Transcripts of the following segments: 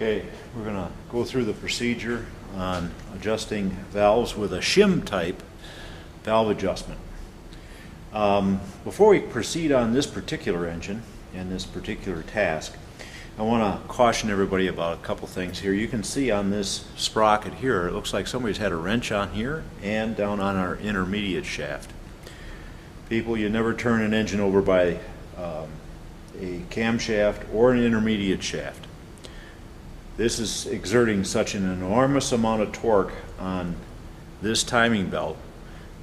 Okay, we're going to go through the procedure on adjusting valves with a Shim type valve adjustment. Before we proceed on this particular engine and this particular task, I want to caution everybody about a couple things here. You can see on this sprocket here, it looks like somebody's had a wrench on here and down on our intermediate shaft. People, you never turn an engine over by a camshaft or an intermediate shaft. This is exerting such an enormous amount of torque on this timing belt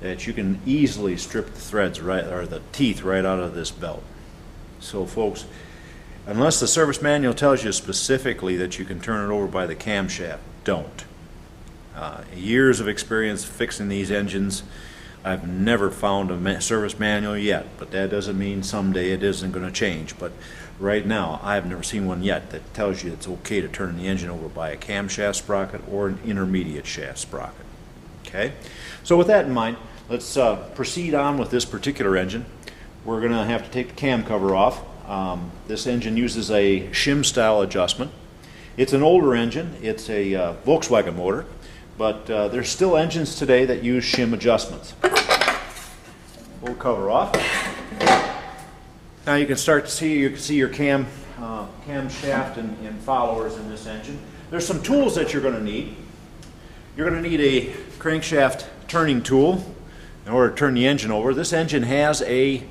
that you can easily strip the threads right, or the teeth right out of this belt. So folks, unless the service manual tells you specifically that you can turn it over by the camshaft, don't. Years of experience fixing these engines, I've never found a service manual yet, but that doesn't mean someday it isn't going to change. But right now, I've never seen one yet that tells you it's okay to turn the engine over by a camshaft sprocket or an intermediate shaft sprocket. Okay? So with that in mind, let's proceed on with this particular engine. We're going to have to take the cam cover off. This engine uses a Shim style adjustment. It's an older engine. It's a Volkswagen motor, but there's still engines today that use Shim adjustments. Pull the cover off. Now you can start to see, your cam shaft and followers in this engine. There's some tools that you're going to need. You're going to need a crankshaft turning tool in order to turn the engine over. This engine has a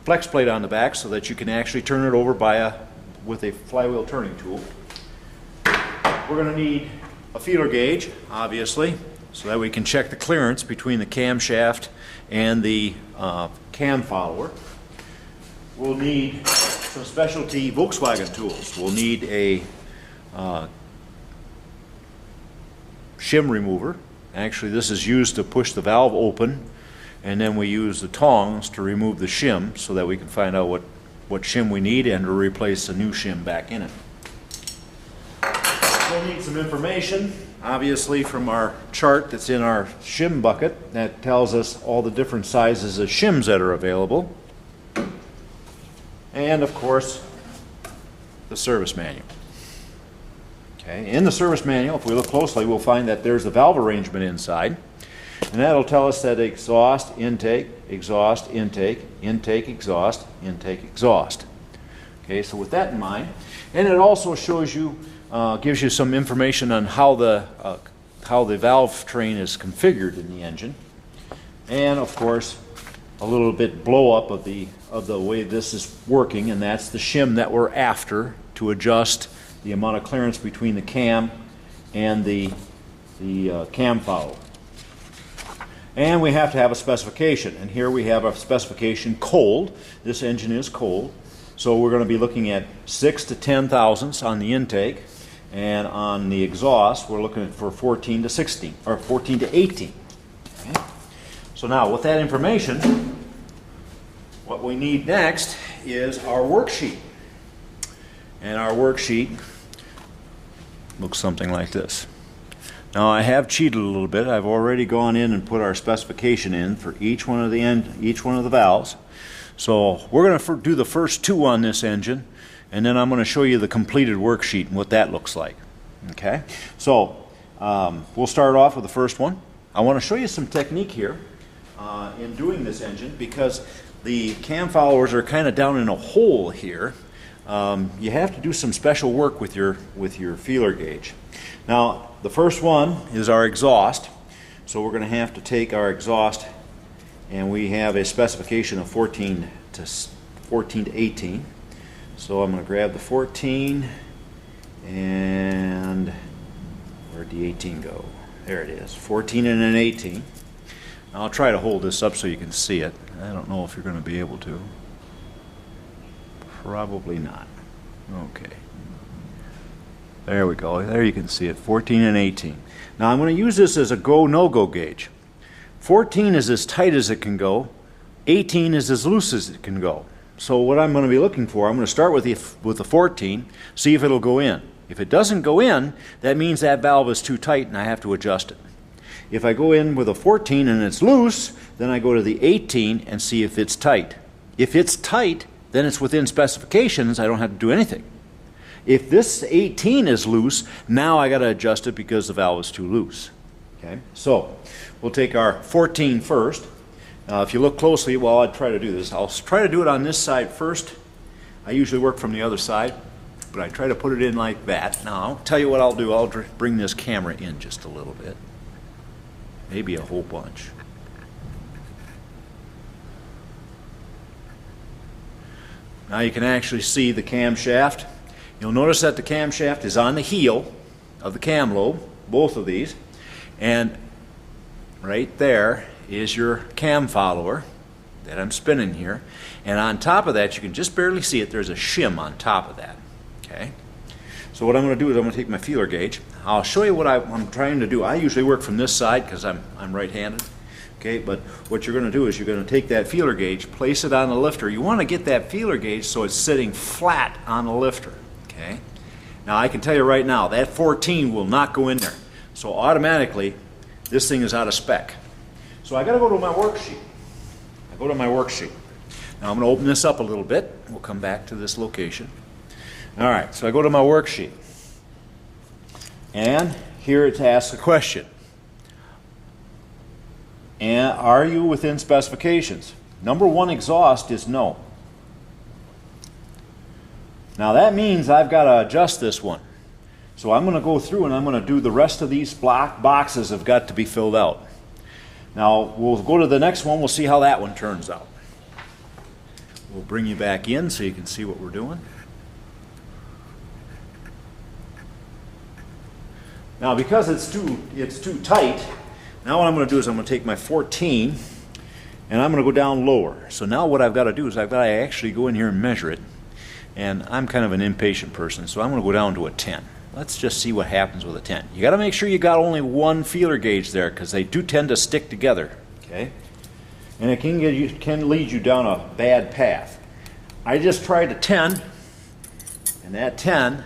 flex plate on the back so that you can actually turn it over with a flywheel turning tool. We're going to need a feeler gauge, obviously, so that we can check the clearance between the camshaft and the cam follower. We'll need some specialty Volkswagen tools. We'll need a shim remover. Actually, this is used to push the valve open, and then we use the tongs to remove the shim so that we can find out what shim we need and to replace a new shim back in it. We'll need some information, obviously, from our chart that's in our shim bucket that tells us all the different sizes of shims that are available. And of course, the service manual. Okay, in the service manual, if we look closely, we'll find that there's the valve arrangement inside, and that'll tell us that exhaust, intake, exhaust, intake, intake, exhaust, intake, exhaust. Okay, so with that in mind, and it also shows you, gives you some information on how the valve train is configured in the engine, and of course, a little bit blow up of the way this is working, and that's the shim that we're after to adjust the amount of clearance between the cam and the cam follower. And we have to have a specification, and here we have a specification cold. This engine is cold, so we're going to be looking at 6 to 10 thousandths on the intake, and on the exhaust we're looking for 14 to 16 or 14 to 18. Okay? So now with that information, what we need next is our worksheet. And our worksheet looks something like this. Now I have cheated a little bit. I've already gone in and put our specification in for each one of the valves. So we're going to do the first two on this engine, and then I'm going to show you the completed worksheet and what that looks like. Okay? So we'll start off with the first one. I want to show you some technique here in doing this engine, because the cam followers are kind of down in a hole here. You have to do some special work with your feeler gauge. Now the first one is our exhaust, so we're going to have to take our exhaust, and we have a specification of 14 to 18. So I'm going to grab the 14, and where'd the 18 go? There it is, 14 and an 18. I'll try to hold this up so you can see it. I don't know if you're going to be able to. Probably not. Okay. There we go. There you can see it, 14 and 18. Now I'm going to use this as a go, no-go gauge. 14 is as tight as it can go. 18 is as loose as it can go. So what I'm going to be looking for, I'm going to start with the 14, see if it'll go in. If it doesn't go in, that means that valve is too tight and I have to adjust it. If I go in with a 14 and it's loose, then I go to the 18 and see if it's tight. If it's tight, then it's within specifications. I don't have to do anything. If this 18 is loose, now I got to adjust it because the valve is too loose. Okay, so we'll take our 14 first. Now if you look closely, well, I'd try to do this. I'll try to do it on this side first. I usually work from the other side, but I try to put it in like that. Now I'll tell you what I'll do. I'll bring this camera in just a little bit, maybe a whole bunch. Now you can actually see the camshaft. You'll notice that the camshaft is on the heel of the cam lobe, both of these, and right there is your cam follower that I'm spinning here, and on top of that, you can just barely see it, there's a shim on top of that. Okay, so what I'm going to do is I'm going to take my feeler gauge. I'll show you what I'm trying to do. I usually work from this side because I'm right-handed. Okay, but what you're going to do is you're going to take that feeler gauge, place it on the lifter. You want to get that feeler gauge so it's sitting flat on the lifter. Okay, now I can tell you right now that 14 will not go in there, so automatically this thing is out of spec. So I got to go to my worksheet. I go to my worksheet. Now I'm going to open this up a little bit. We'll come back to this location. All right, so I go to my worksheet, and here it asks a question. And are you within specifications? Number 1 exhaust is no. Now that means I've got to adjust this one. So I'm going to go through and I'm going to do the rest of these block boxes have got to be filled out. Now we'll go to the next one. We'll see how that one turns out. We'll bring you back in so you can see what we're doing. Now because it's too tight, now what I'm going to do is I'm going to take my 14 and I'm going to go down lower. So now what I've got to do is I've got to actually go in here and measure it. And I'm kind of an impatient person, so I'm going to go down to a 10. Let's just see what happens with a 10. You got to make sure you got only one feeler gauge there because they do tend to stick together. Okay, and it can lead you down a bad path. I just tried a 10, and that 10,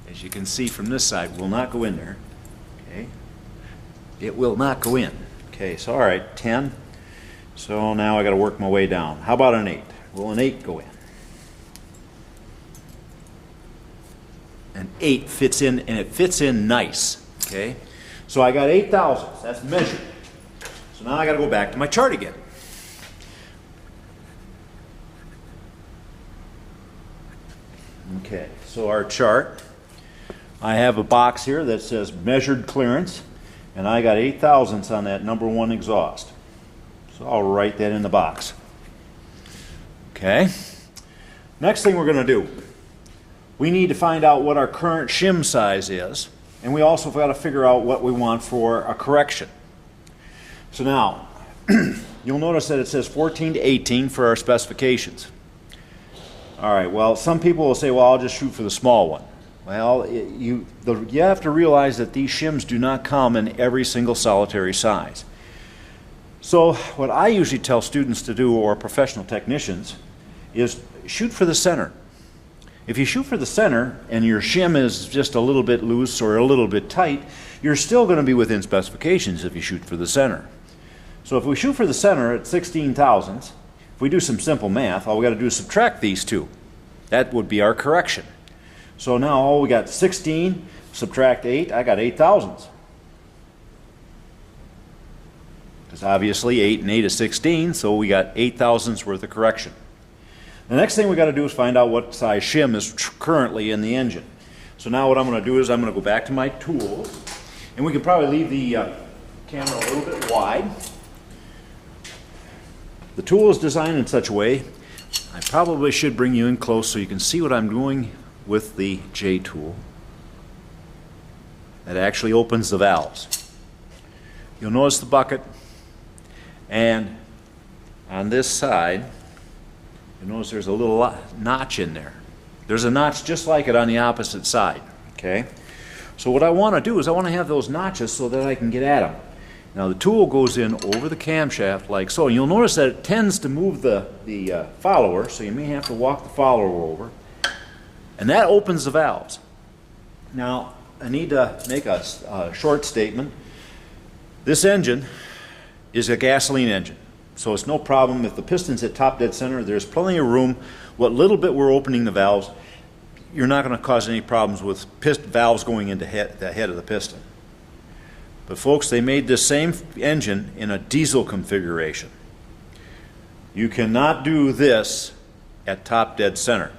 as you can see from this side, will not go in there. Okay, it will not go in. Okay, so all right, 10. So now I got to work my way down. How about an 8? Will an 8 go in? An 8 fits in, and it fits in nice. Okay, so I got 8 thousandths. That's measured. So now I got to go back to my chart again. Okay, so our chart. I have a box here that says measured clearance, and I got 8 thousandths on that number 1 exhaust. So I'll write that in the box. Okay. Next thing we're going to do, we need to find out what our current shim size is, and we also got to figure out what we want for a correction. So now, you'll notice that it says 14 to 18 for our specifications. All right, well, some people will say, well, I'll just shoot for the small one. Well, you have to realize that these shims do not come in every single solitary size. So what I usually tell students to do, or professional technicians, is shoot for the center. If you shoot for the center and your shim is just a little bit loose or a little bit tight, you're still going to be within specifications if you shoot for the center. So if we shoot for the center at 16 thousandths, if we do some simple math, all we got to do is subtract these two. That would be our correction. So now we got 16, subtract 8, I got 8 thousandths. Because obviously 8 and 8 is 16, so we got 8 thousandths worth of correction. The next thing we got to do is find out what size shim is currently in the engine. So now what I'm going to do is I'm going to go back to my tools, and we can probably leave the camera a little bit wide. The tool is designed in such a way, I probably should bring you in close so you can see what I'm doing with the J tool. That actually opens the valves. You'll notice the bucket, and on this side, you notice there's a little notch in there. There's a notch just like it on the opposite side. Okay? So what I want to do is I want to have those notches so that I can get at them. Now the tool goes in over the camshaft like so. And you'll notice that it tends to move the follower, so you may have to walk the follower over. And that opens the valves. Now I need to make a short statement. This engine is a gasoline engine. So it's no problem if the piston's at top dead center. There's plenty of room. What little bit we're opening the valves, you're not going to cause any problems with valves going into the head of the piston. But folks, they made this same engine in a diesel configuration. You cannot do this at top dead center.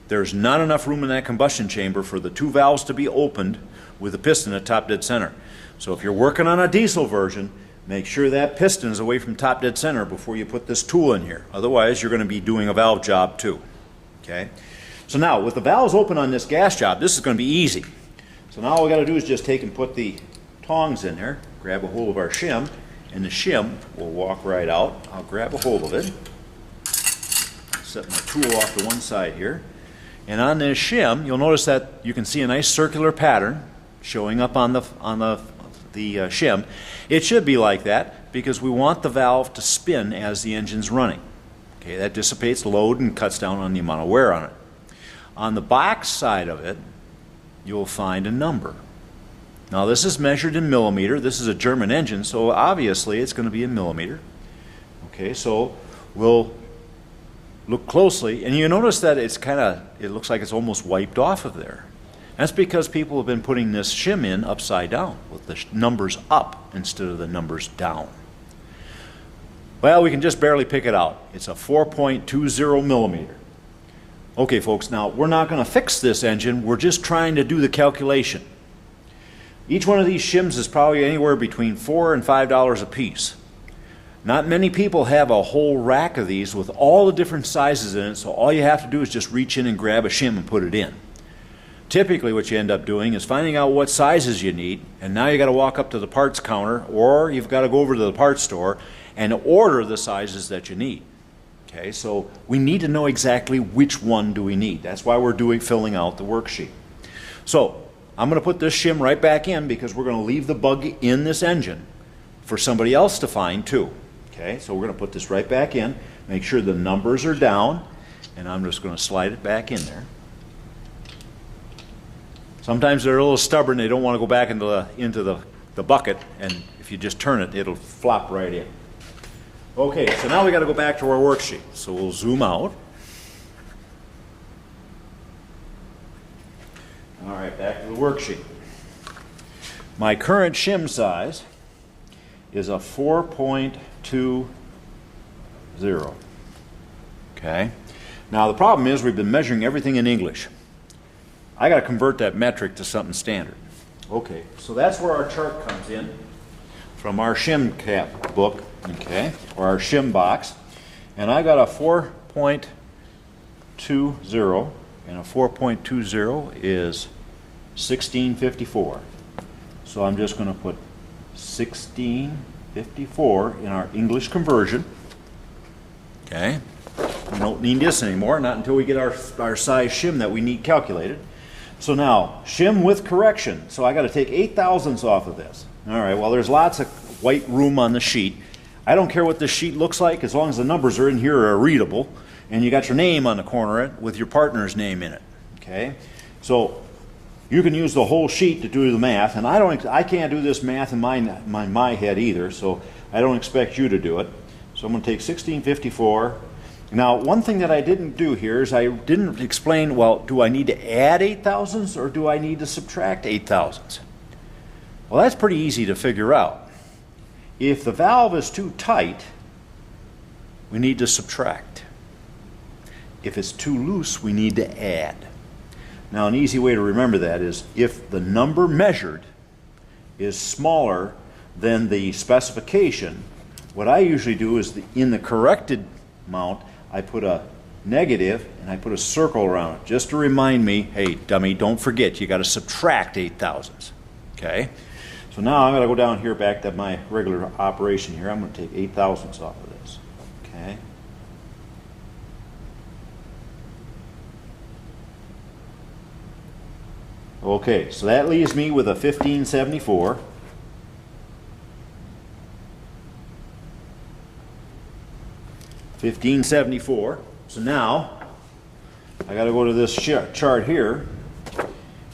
There's not enough room in that combustion chamber for the two valves to be opened with the piston at top dead center. So if you're working on a diesel version, make sure that piston is away from top dead center before you put this tool in here. Otherwise, you're going to be doing a valve job too. Okay? So now, with the valves open on this gas job, this is going to be easy. So now all we got to do is just take and put the tongs in there, grab a hold of our shim, and the shim will walk right out. I'll grab a hold of it, set my tool off to one side here, and on this shim, you'll notice that you can see a nice circular pattern showing up on the shim. It should be like that because we want the valve to spin as the engine's running. Okay, that dissipates load and cuts down on the amount of wear on it. On the back side of it, you'll find a number. Now this is measured in millimeter. This is a German engine, so obviously it's going to be in millimeter. Okay, so we'll look closely, and you notice that it looks like it's almost wiped off of there. That's because people have been putting this shim in upside down, with the numbers up instead of the numbers down. Well, we can just barely pick it out. It's a 4.20 millimeter. Okay, folks, now we're not going to fix this engine. We're just trying to do the calculation. Each one of these shims is probably anywhere between $4 and $5 a piece. Not many people have a whole rack of these with all the different sizes in it, so all you have to do is just reach in and grab a shim and put it in. Typically what you end up doing is finding out what sizes you need, and now you got to walk up to the parts counter, or you've got to go over to the parts store and order the sizes that you need. Okay, so we need to know exactly which one do we need. That's why we're filling out the worksheet. So I'm going to put this shim right back in because we're going to leave the bug in this engine for somebody else to find too. Okay, so we're going to put this right back in, make sure the numbers are down, and I'm just going to slide it back in there. Sometimes they're a little stubborn. They don't want to go back into the bucket, and if you just turn it, it'll flop right in. Okay, so now we got to go back to our worksheet. So we'll zoom out. All right, back to the worksheet. My current shim size is a 4.20. Okay. Now the problem is we've been measuring everything in English. I got to convert that metric to something standard. Okay, so that's where our chart comes in from our shim cap book, okay, or our shim box. And I got a 4.20, and a 4.20 is 1654. So I'm just going to put 1654 in our English conversion. Okay, we don't need this anymore, not until we get our size shim that we need calculated. So now, shim with correction. So I got to take 8/1000ths off of this. All right, well there's lots of white room on the sheet. I don't care what this sheet looks like as long as the numbers are in here are readable, and you got your name on the corner with your partner's name in it. Okay, so you can use the whole sheet to do the math, and I can't do this math in my head either, so I don't expect you to do it. So I'm going to take 1654. Now, one thing that I didn't do here is I didn't explain, well, do I need to add 8/1000ths or do I need to subtract 8/1000ths? Well, that's pretty easy to figure out. If the valve is too tight, we need to subtract. If it's too loose, we need to add. Now, an easy way to remember that is if the number measured is smaller than the specification, what I usually do is in the corrected amount, I put a negative and I put a circle around it just to remind me, hey, dummy, don't forget, you got to subtract 8/1000ths. Okay? So now I'm going to go down here back to my regular operation here. I'm going to take 8/1000ths off of this. Okay? Okay, so that leaves me with a 1574. $15.74. So now I got to go to this chart here,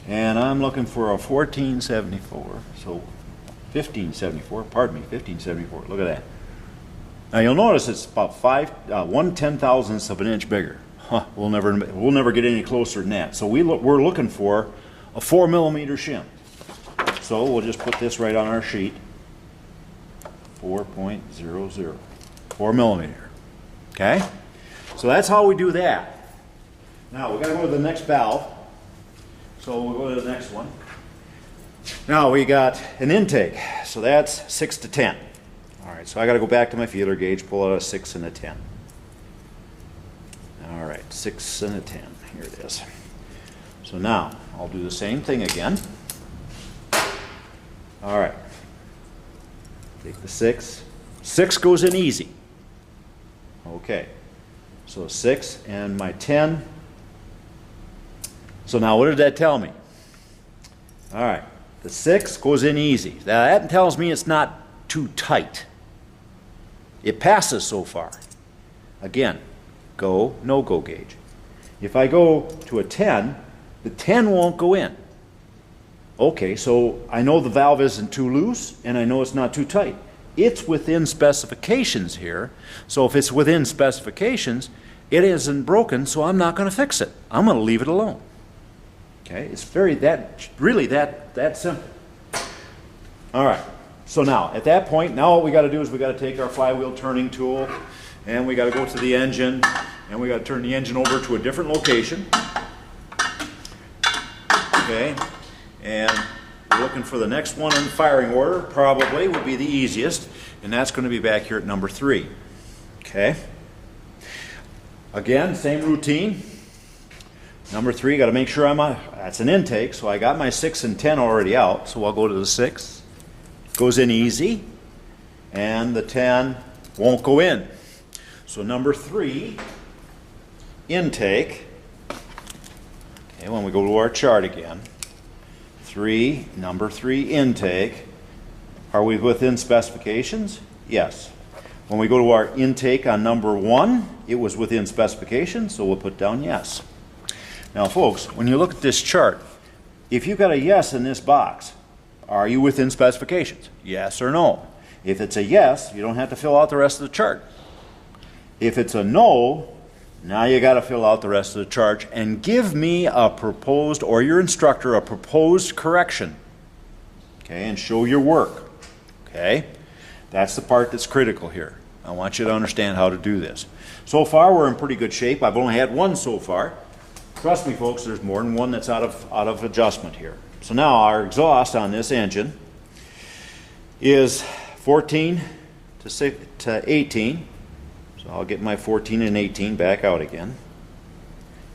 and I'm looking for a 1474. So 1574. Pardon me, 1574. Look at that. Now you'll notice it's about 1/10,000ths of an inch bigger. we'll never get any closer than that. So we're looking for a 4 millimeter shim. So we'll just put this right on our sheet. 4.00, 4 millimeter. Okay? So that's how we do that. Now we got to go to the next valve. So we'll go to the next one. Now we got an intake. So that's 6 to 10. All right, so I got to go back to my feeler gauge, pull out a 6 and a 10. All right, 6 and a 10. Here it is. So now I'll do the same thing again. All right. Take the 6. 6 goes in easy. Okay. So 6 and my 10. So now what did that tell me? All right. The 6 goes in easy. Now that tells me it's not too tight. It passes so far. Again, go, no-go gauge. If I go to a 10, the 10 won't go in. Okay, so I know the valve isn't too loose, and I know it's not too tight. It's within specifications here, so if it's within specifications, it isn't broken, so I'm not going to fix it. I'm going to leave it alone. Okay, it's really that simple. All right, so now, at that point, now what we got to do is we got to take our flywheel turning tool, and we got to go to the engine, and we got to turn the engine over to a different location. Okay. And we're looking for the next one in the firing order, probably would be the easiest, and that's going to be back here at number 3. Okay. Again, same routine. Number 3, got to make sure that's an intake, so I got my 6 and 10 already out, so I'll go to the 6. Goes in easy, and the 10 won't go in. So number 3, intake. Okay, when we go to our chart again. Number 3 intake. Are we within specifications? Yes. When we go to our intake on number 1, it was within specifications, so we'll put down yes. Now folks, when you look at this chart, if you've got a yes in this box, are you within specifications? Yes or no? If it's a yes, you don't have to fill out the rest of the chart. If it's a no, now you got to fill out the rest of the chart and give me a proposed, or your instructor, a proposed correction. Okay, and show your work. Okay, that's the part that's critical here. I want you to understand how to do this. So far, we're in pretty good shape. I've only had one so far. Trust me, folks, there's more than one that's out of adjustment here. So now our exhaust on this engine is 14 to 18. So I'll get my 14 and 18 back out again.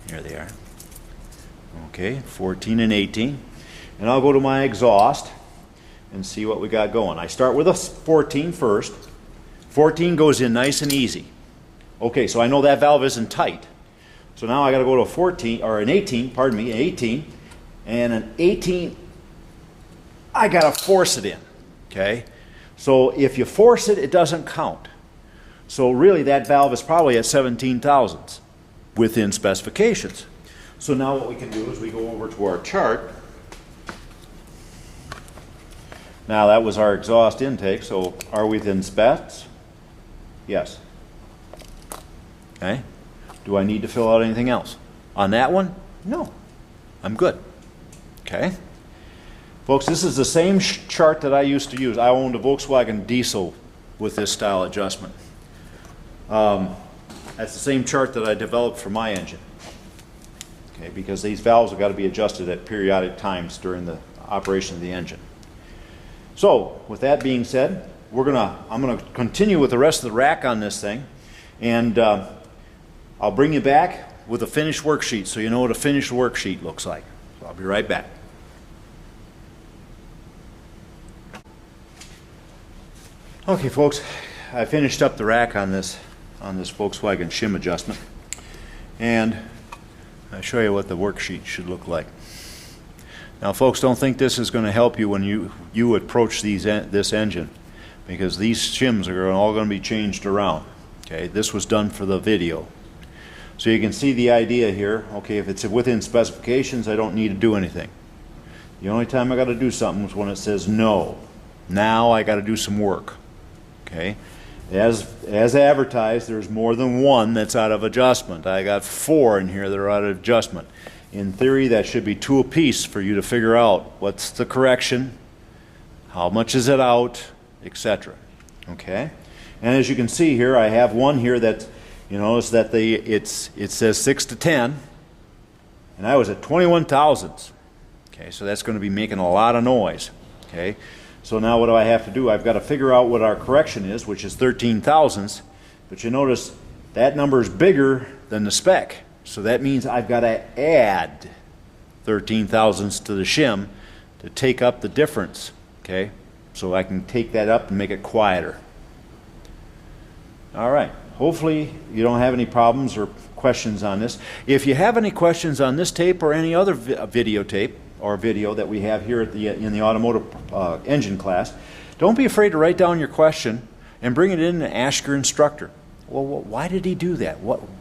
Here they are. Okay, 14 and 18. And I'll go to my exhaust and see what we got going. I start with a 14 first. 14 goes in nice and easy. Okay, so I know that valve isn't tight. So now I got to go to a 14, or an 18, pardon me, an 18. And an 18, I got to force it in. Okay? So if you force it, it doesn't count. So really that valve is probably at 17 thousandths within specifications. So now what we can do is we go over to our chart. Now that was our exhaust intake, so are we within specs? Yes. Okay. Do I need to fill out anything else? On that one? No. I'm good. Okay. Folks, this is the same chart that I used to use. I owned a Volkswagen diesel with this style adjustment. That's the same chart that I developed for my engine. Okay, because these valves have got to be adjusted at periodic times during the operation of the engine. So, with that being said, I'm gonna continue with the rest of the rack on this thing, and I'll bring you back with a finished worksheet so you know what a finished worksheet looks like. So I'll be right back. Okay, folks, I finished up the rack on this Volkswagen Shim adjustment, and I'll show you what the worksheet should look like. Now, folks, don't think this is going to help you when you approach this engine, because these shims are all going to be changed around. Okay, this was done for the video. So you can see the idea here. Okay, if it's within specifications, I don't need to do anything. The only time I got to do something is when it says no. Now I got to do some work. Okay, As advertised, there's more than one that's out of adjustment. I got 4 in here that are out of adjustment. In theory, that should be 2 apiece for you to figure out what's the correction, how much is it out, etc. Okay? And as you can see here, I have one here that, you notice that it says 6 to 10, and I was at 21 thousandths. Okay, so that's going to be making a lot of noise. Okay, so now what do I have to do? I've got to figure out what our correction is, which is 13 thousandths. But you notice that number is bigger than the spec. So that means I've got to add 13 thousandths to the shim to take up the difference. Okay, so I can take that up and make it quieter. All right. Hopefully you don't have any problems or questions on this. If you have any questions on this tape or any other videotape or video that we have here at in the automotive engine class, don't be afraid to write down your question and bring it in and ask your instructor. Well, why did he do that?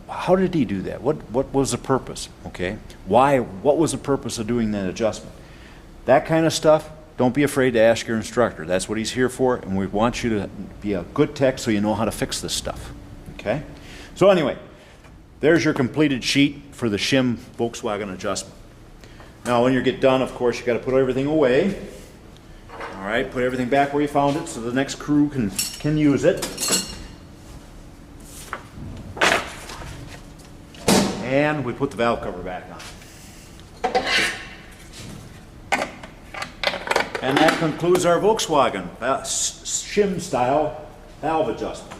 How did he do that? What was the purpose? Okay, what was the purpose of doing that adjustment? That kind of stuff, don't be afraid to ask your instructor. That's what he's here for, and we want you to be a good tech so you know how to fix this stuff. Okay? So anyway, there's your completed sheet for the Shim Volkswagen adjustment. Now when you get done, of course, you got to put everything away. All right, put everything back where you found it so the next crew can use it. And we put the valve cover back on. And that concludes our Volkswagen Shim style valve adjustment.